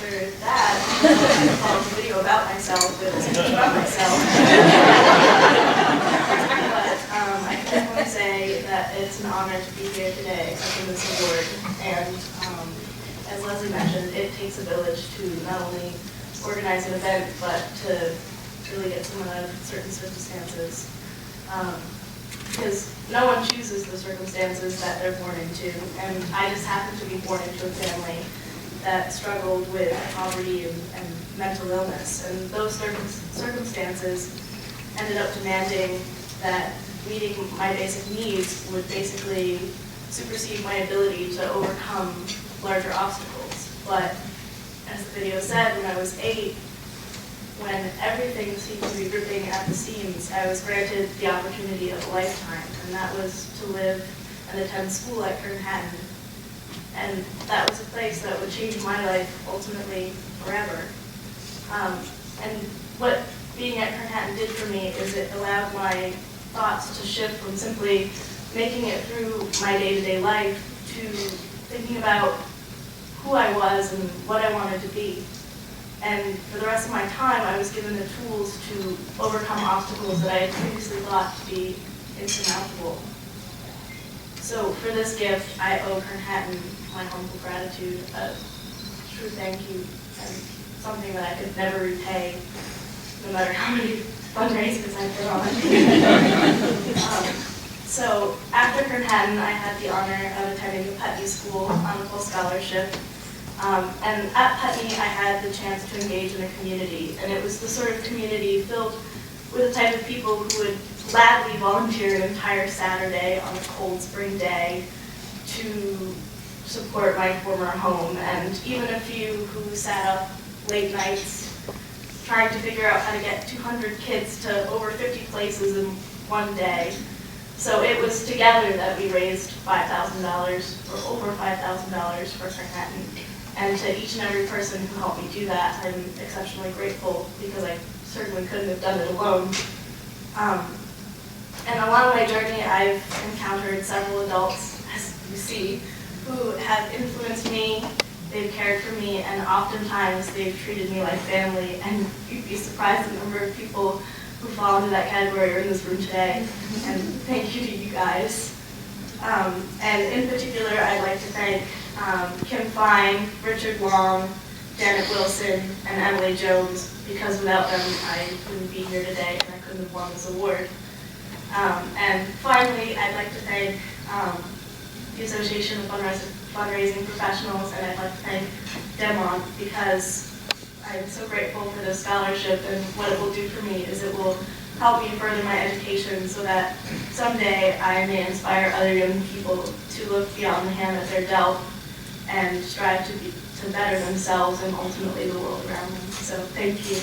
after that, I saw a video about myself, it was about myself. But I can definitely say that it's an honor to be here today accepting this award. And as Leslie mentioned, it takes a village to not only organize an event, but to really get someone out of certain circumstances. Because no one chooses the circumstances that they're born into, and I just happened to be born into a family that struggled with poverty and mental illness, and those circumstances ended up demanding that meeting my basic needs would basically supersede my ability to overcome larger obstacles. But as the video said, when I was 8, when everything seemed to be ripping at the seams, I was granted the opportunity of a lifetime, and that was to live and attend school at Kurn, Hattin. And that was a place that would change my life ultimately forever. And what being at Kurn, Hattin did for me is it allowed my thoughts to shift from simply making it through my day-to-day life to thinking about who I was and what I wanted to be. And for the rest of my time, I was given the tools to overcome obstacles that I had previously thought to be insurmountable. So for this gift, I owe Kurn, Hattin my humble gratitude, a true thank you, and something that I could never repay, no matter how many fundraisers I put on. So after Kurn, Hattin, I had the honor of attending the Putney School on a full scholarship. And at Putney, I had the chance to engage in a community, and it was the sort of community filled with the type of people who would gladly volunteer an entire Saturday on a cold spring day to support my former home, and even a few who sat up late nights trying to figure out how to get 200 kids to over 50 places in one day. So it was together that we raised $5,000, or over $5,000 for Kurn, Hattin. And to each and every person who helped me do that, I'm exceptionally grateful, because I certainly couldn't have done it alone. And along my journey, I've encountered several adults, as you see, who have influenced me, they've cared for me, and oftentimes they've treated me like family. And you'd be surprised the number of people who fall into that category are in this room today. And thank you to you guys. And in particular, I'd like to thank Kim Fine, Richard Long, Janet Wilson, and Emily Jones, because without them I wouldn't be here today and I couldn't have won this award. And finally, I'd like to thank the Association of Fundraising Professionals, and I'd like to thank Demont, because I'm so grateful for this scholarship, and what it will do for me is it will help me further my education so that someday I may inspire other young people to look beyond the hand that they're dealt and strive to better themselves and ultimately the world around them. So thank you.